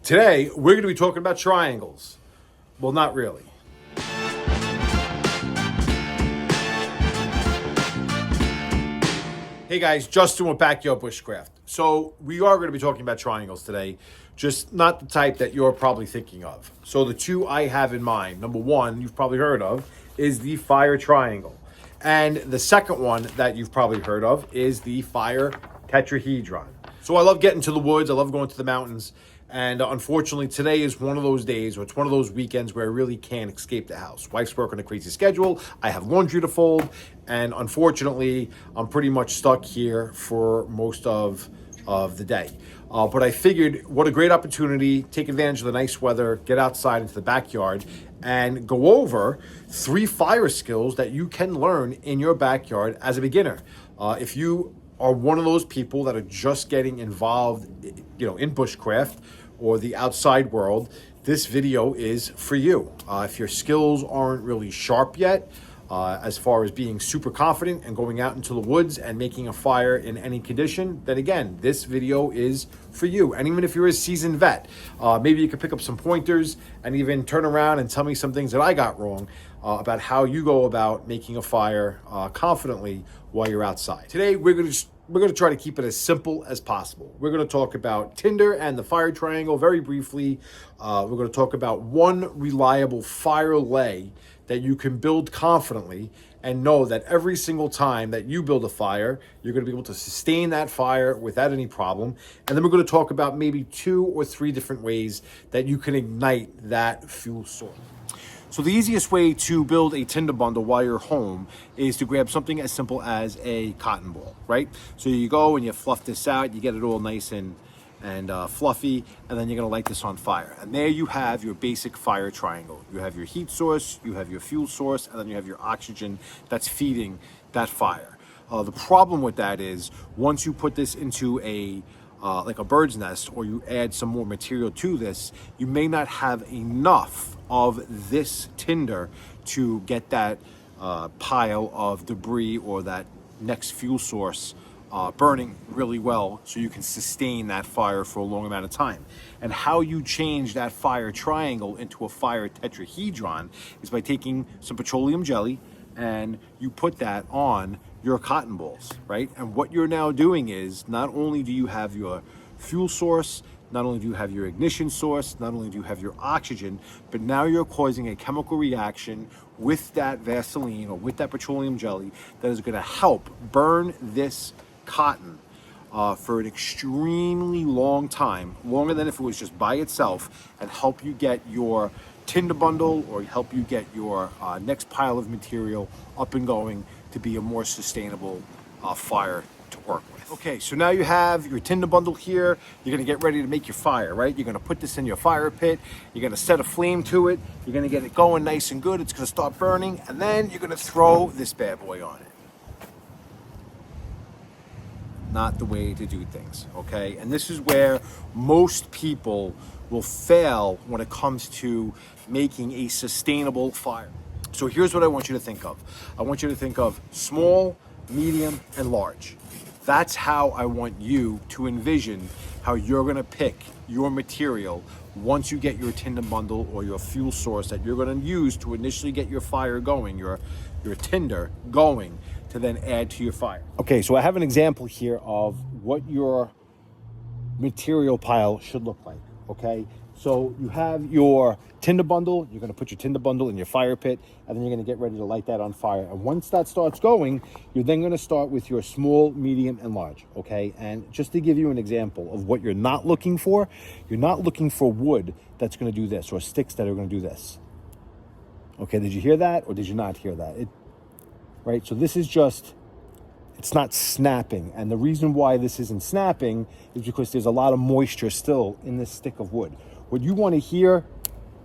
Today, we're going to be talking about triangles. Well, not really. Hey guys, Justin with Backyard Bushcraft. So we are going to be talking about triangles today, just not the type that you're probably thinking of. So the two I have in mind, number one, you've probably heard of, is the fire triangle. And the second one that you've probably heard of is the fire tetrahedron. So I love getting to the woods. I love going to the mountains. And unfortunately, today is one of those days, or it's one of those weekends where I really can't escape the house. Wife's working a crazy schedule. I have laundry to fold. And unfortunately, I'm pretty much stuck here for most of the day. But I figured what a great opportunity, take advantage of the nice weather, get outside into the backyard, and go over 3 fire skills that you can learn in your backyard as a beginner. If you are one of those people that are just getting involved, in bushcraft or the outside world, this video is for you. If your skills aren't really sharp yet, as far as being super confident and going out into the woods and making a fire in any condition, then again, this video is for you. And even if you're a seasoned vet, maybe you could pick up some pointers and even turn around and tell me some things that I got wrong about how you go about making a fire confidently while you're outside. Today, we're going to try to keep it as simple as possible. We're going to talk about tinder and the fire triangle very briefly. We're going to talk about one reliable fire lay that you can build confidently and know that every single time that you build a fire, you're going to be able to sustain that fire without any problem. And then we're going to talk about maybe 2 or 3 different ways that you can ignite that fuel source. So the easiest way to build a tinder bundle while you're home is to grab something as simple as a cotton ball, right? So you go and you fluff this out, you get it all nice and fluffy, and then you're gonna light this on fire. And there you have your basic fire triangle. You have your heat source, you have your fuel source, and then you have your oxygen that's feeding that fire. The problem with that is once you put this into like a bird's nest, or you add some more material to this, you may not have enough of this tinder to get that pile of debris or that next fuel source burning really well so you can sustain that fire for a long amount of time. And how you change that fire triangle into a fire tetrahedron is by taking some petroleum jelly and you put that on your cotton balls, right? And what you're now doing is not only do you have your fuel source, not only do you have your ignition source, not only do you have your oxygen, but now you're causing a chemical reaction with that Vaseline or with that petroleum jelly that is going to help burn this cotton for an extremely long time, longer than if it was just by itself, and help you get your tinder bundle or help you get your next pile of material up and going to be a more sustainable fire to work with. Okay, so now you have your tinder bundle here. You're gonna get ready to make your fire, right? You're gonna put this in your fire pit. You're gonna set a flame to it. You're gonna get it going nice and good. It's gonna start burning, and then you're gonna throw this bad boy on it. Not the way to do things, okay? And this is where most people will fail when it comes to making a sustainable fire. So here's what I want you to think of. I want you to think of small, medium, and large. That's how I want you to envision how you're gonna pick your material once you get your tinder bundle or your fuel source that you're gonna use to initially get your fire going, your tinder going, to then add to your fire. Okay, so I have an example here of what your material pile should look like, okay? So you have your tinder bundle, you're gonna put your tinder bundle in your fire pit, and then you're gonna get ready to light that on fire. And once that starts going, you're then gonna start with your small, medium, and large, okay? And just to give you an example of what you're not looking for, you're not looking for wood that's gonna do this, or sticks that are gonna do this. Okay, did you hear that, or did you not hear that? Right, so this is just, it's not snapping. And the reason why this isn't snapping is because there's a lot of moisture still in this stick of wood. What you want to hear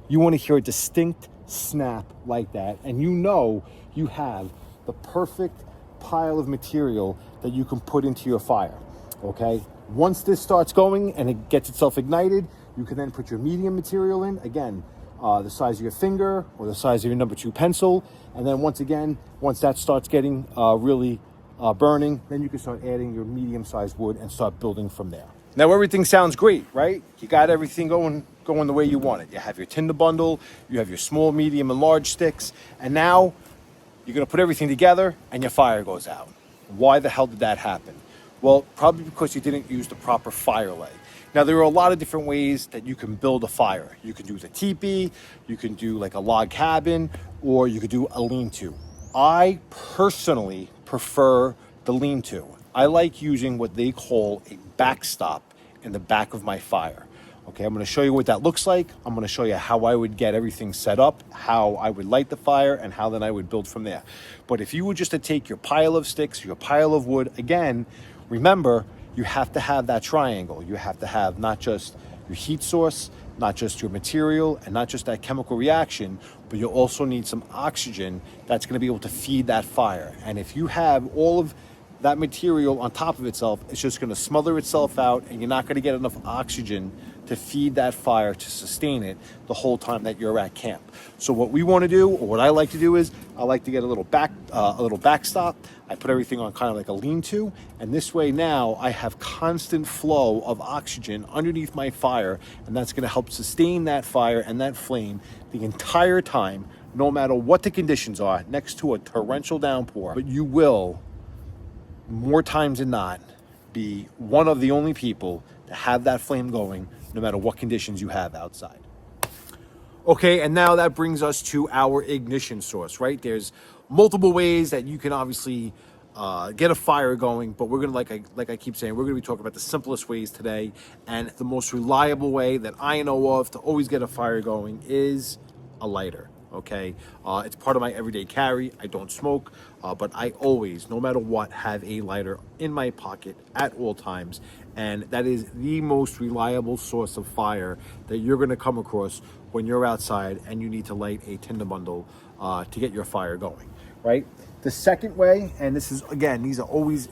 a distinct snap like that, and you have the perfect pile of material that you can put into your fire, okay? Once this starts going and it gets itself ignited, you can then put your medium material in, again, the size of your finger or the size of your number 2 pencil. And then once that starts getting really burning, then you can start adding your medium-sized wood and start building from there. Now everything sounds great, right? You got everything going the way you want it. You have your tinder bundle, you have your small, medium, and large sticks, and now you're gonna put everything together and your fire goes out. Why the hell did that happen? Well, probably because you didn't use the proper fire lay. Now, there are a lot of different ways that you can build a fire. You can do the teepee, you can do like a log cabin, or you could do a lean-to. I personally prefer the lean-to. I like using what they call a backstop in the back of my fire. Okay, I'm going to show you what that looks like. I'm going to show you how I would get everything set up, how I would light the fire, and how then I would build from there. But if you were just to take your pile of sticks, your pile of wood, again, remember, you have to have that triangle. You have to have not just your heat source, not just your material, and not just that chemical reaction, but you also need some oxygen that's going to be able to feed that fire. And if you have all of that material on top of itself, it's just going to smother itself out, and you're not going to get enough oxygen to feed that fire, to sustain it the whole time that you're at camp. So what we want to do, or what I like to do, is I like to get a little backstop. I put everything on kind of like a lean-to, and this way now I have constant flow of oxygen underneath my fire, and that's going to help sustain that fire and that flame the entire time, no matter what the conditions are, next to a torrential downpour. But you will, more times than not, be one of the only people to have that flame going no matter what conditions you have outside. Okay, and now that brings us to our ignition source, right? There's multiple ways that you can obviously get a fire going, but we're gonna, like I keep saying, we're gonna be talking about the simplest ways today, and the most reliable way that I know of to always get a fire going is a lighter. Okay, it's part of my everyday carry. I don't smoke, but I always, no matter what, have a lighter in my pocket at all times, and that is the most reliable source of fire that you're going to come across when you're outside and you need to light a tinder bundle to get your fire going. Right. The second way, and this is, again, these are always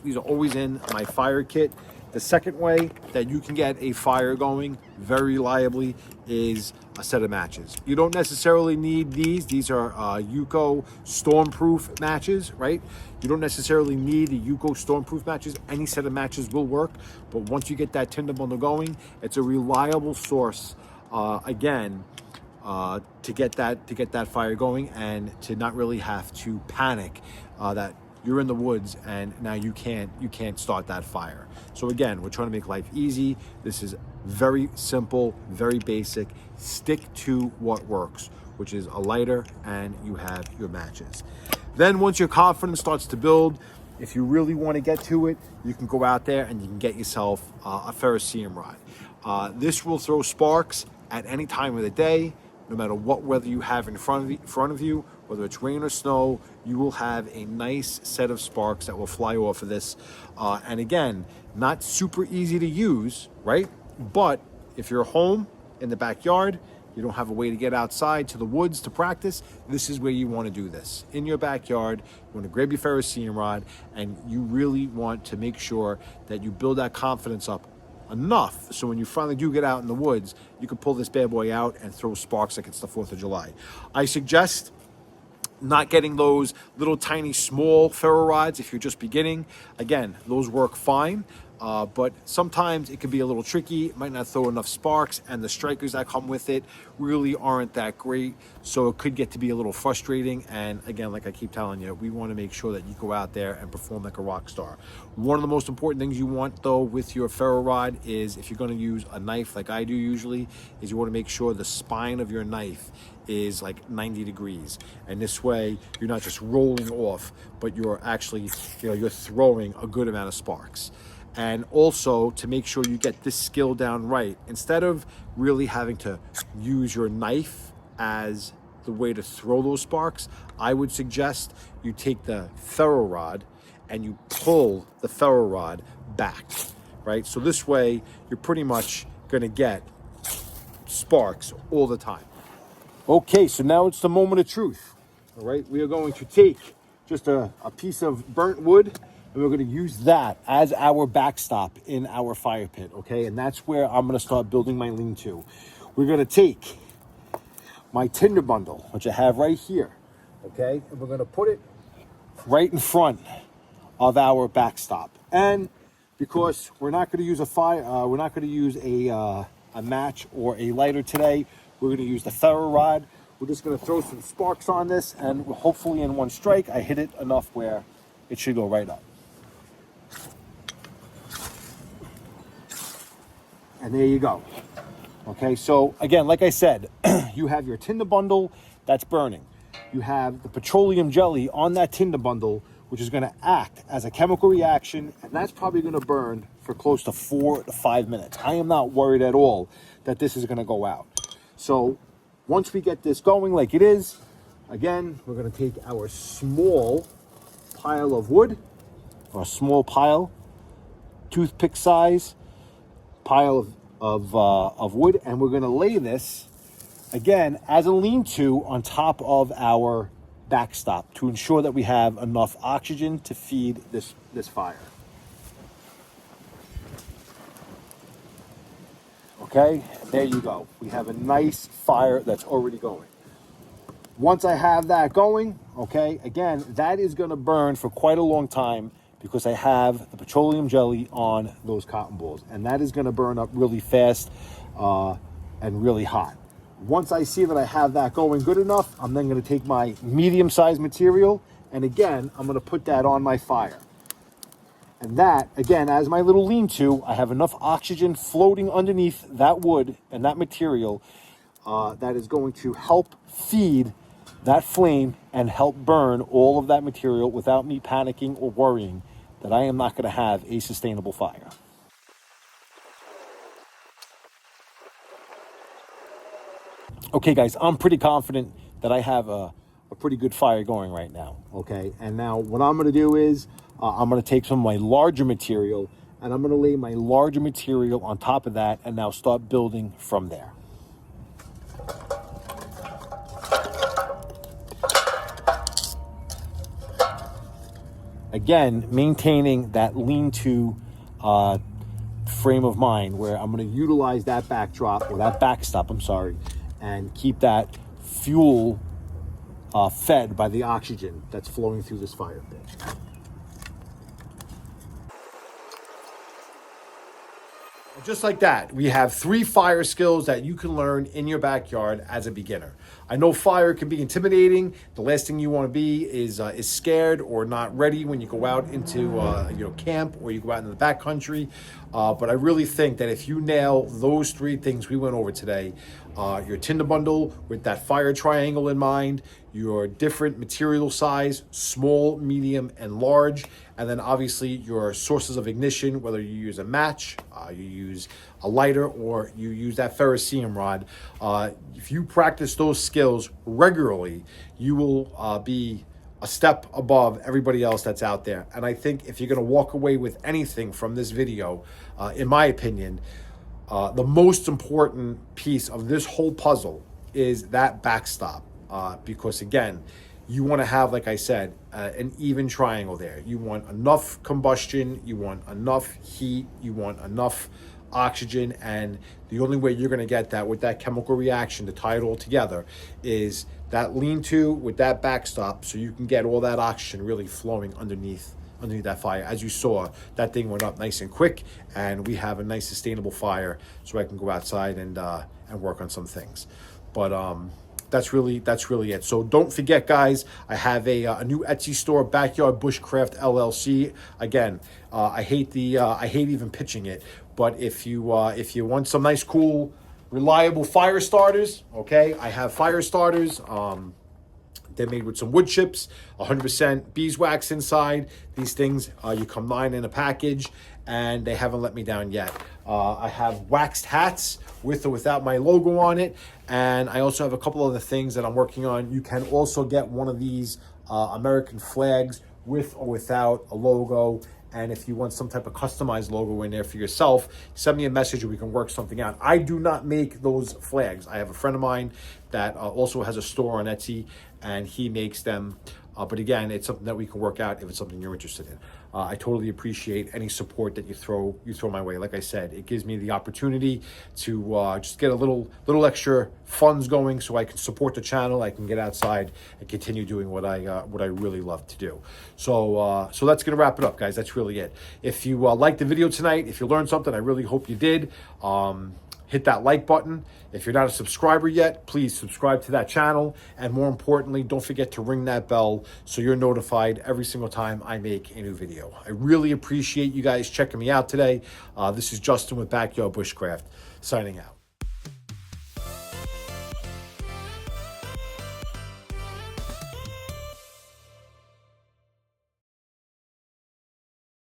in my fire kit. The second way that you can get a fire going very reliably is a set of matches. You don't necessarily need these. These are Yuko stormproof matches, right? You don't necessarily need the Yuko stormproof matches. Any set of matches will work, but once you get that tinder bundle going, it's a reliable source, again, to get that fire going, and to not really have to panic that you're in the woods and now you can't start that fire. So again, we're trying to make life easy. This is very simple, very basic. Stick to what works, which is a lighter, and you have your matches. Then once your confidence starts to build, if you really want to get to it, you can go out there and you can get yourself a ferrocerium rod. This will throw sparks at any time of the day, no matter what weather you have in front of you, whether it's rain or snow. You will have a nice set of sparks that will fly off of this. And again, not super easy to use, right? But if you're home in the backyard, you don't have a way to get outside to the woods to practice, this is where you want to do this. In your backyard, you want to grab your ferrocerium rod, and you really want to make sure that you build that confidence up enough so when you finally do get out in the woods, you can pull this bad boy out and throw sparks like it's the 4th of July. I suggest not getting those little tiny small ferro rods if you're just beginning. Again, those work fine, but sometimes it can be a little tricky. It might not throw enough sparks, and the strikers that come with it really aren't that great, so it could get to be a little frustrating. And again, like I keep telling you, we want to make sure that you go out there and perform like a rock star. One of the most important things you want, though, with your ferro rod is, if you're going to use a knife like I do usually, is you want to make sure the spine of your knife is like 90 degrees, and this way you're not just rolling off, but you're actually, you're throwing a good amount of sparks. And also, to make sure you get this skill down right, instead of really having to use your knife as the way to throw those sparks, I would suggest you take the ferro rod and you pull the ferro rod back, right? So this way you're pretty much going to get sparks all the time. Okay, so now it's the moment of truth. All right, we are going to take just a piece of burnt wood, and we're going to use that as our backstop in our fire pit, okay? And that's where I'm going to start building my lean-to. We're going to take my tinder bundle, which I have right here, okay? And we're going to put it right in front of our backstop. And because we're not going to use a fire. We're not going to use a match or a lighter today. We're going to use the ferro rod. We're just going to throw some sparks on this, and hopefully in one strike, I hit it enough where it should go right up. And there you go. Okay, so again, like I said, you have your tinder bundle that's burning. You have the petroleum jelly on that tinder bundle, which is going to act as a chemical reaction, and that's probably going to burn for close to 4 to 5 minutes. I am not worried at all that this is going to go out. So once we get this going like it is, again, we're going to take our small pile of wood, or a small pile, toothpick size pile of wood, and we're going to lay this again as a lean-to on top of our backstop to ensure that we have enough oxygen to feed this fire. Okay, there you go. We have a nice fire that's already going. Once I have that going, okay, again, that is going to burn for quite a long time because I have the petroleum jelly on those cotton balls, and that is going to burn up really fast and really hot. Once I see that I have that going good enough, I'm then going to take my medium-sized material, and again, I'm going to put that on my fire. And that, again, as my little lean-to, I have enough oxygen floating underneath that wood and that material that is going to help feed that flame and help burn all of that material without me panicking or worrying that I am not going to have a sustainable fire. Okay, guys, I'm pretty confident that I have a pretty good fire going right now, okay? And now what I'm going to do is I'm going to take some of my larger material, and I'm going to lay my larger material on top of that and now start building from there. Again, maintaining that lean-to frame of mind where I'm going to utilize that backdrop, or that backstop, I'm sorry, and keep that fuel fed by the oxygen that's flowing through this fire pit. Just like that, we have 3 fire skills that you can learn in your backyard as a beginner. I know fire can be intimidating. The last thing you want to be is scared or not ready when you go out into camp or you go out into the backcountry. But I really think that if you nail those 3 things we went over today, your tinder bundle with that fire triangle in mind, your different material size, small, medium, and large, and then obviously your sources of ignition, whether you use a match, you use a lighter, or you use that ferrocerium rod. If you practice those skills regularly, you will be a step above everybody else that's out there. And I think if you're going to walk away with anything from this video, in my opinion, the most important piece of this whole puzzle is that backstop. Because again, you want to have, like I said, an even triangle there. You want enough combustion, you want enough heat, you want enough oxygen, and the only way you're going to get that with that chemical reaction to tie it all together is that lean-to with that backstop, so you can get all that oxygen really flowing underneath that fire. As you saw, that thing went up nice and quick, and we have a nice sustainable fire, so I can go outside and work on some things. But that's really it. So don't forget, guys, I have a new Etsy store, Backyard Bushcraft LLC. Again, I hate even pitching it, but if you want some nice, cool, reliable fire starters, okay, I have fire starters. They're made with some wood chips, 100% beeswax inside. These things, you come 9 in a package, and they haven't let me down yet. I have waxed hats with or without my logo on it, and I also have a couple other things that I'm working on. You can also get one of these American flags with or without a logo. And if you want some type of customized logo in there for yourself, send me a message and we can work something out. I do not make those flags. I have a friend of mine that also has a store on Etsy, and he makes them. But again, it's something that we can work out if it's something you're interested in. I totally appreciate any support that you throw my way. Like I said, it gives me the opportunity to just get a little extra funds going, so I can support the channel. I can get outside and continue doing what I really love to do. So that's gonna wrap it up, guys. That's really it. If you liked the video tonight, if you learned something, I really hope you did. Hit that like button. If you're not a subscriber yet, please subscribe to that channel. And more importantly, don't forget to ring that bell so you're notified every single time I make a new video. I really appreciate you guys checking me out today. This is Justin with Backyard Bushcraft, signing out.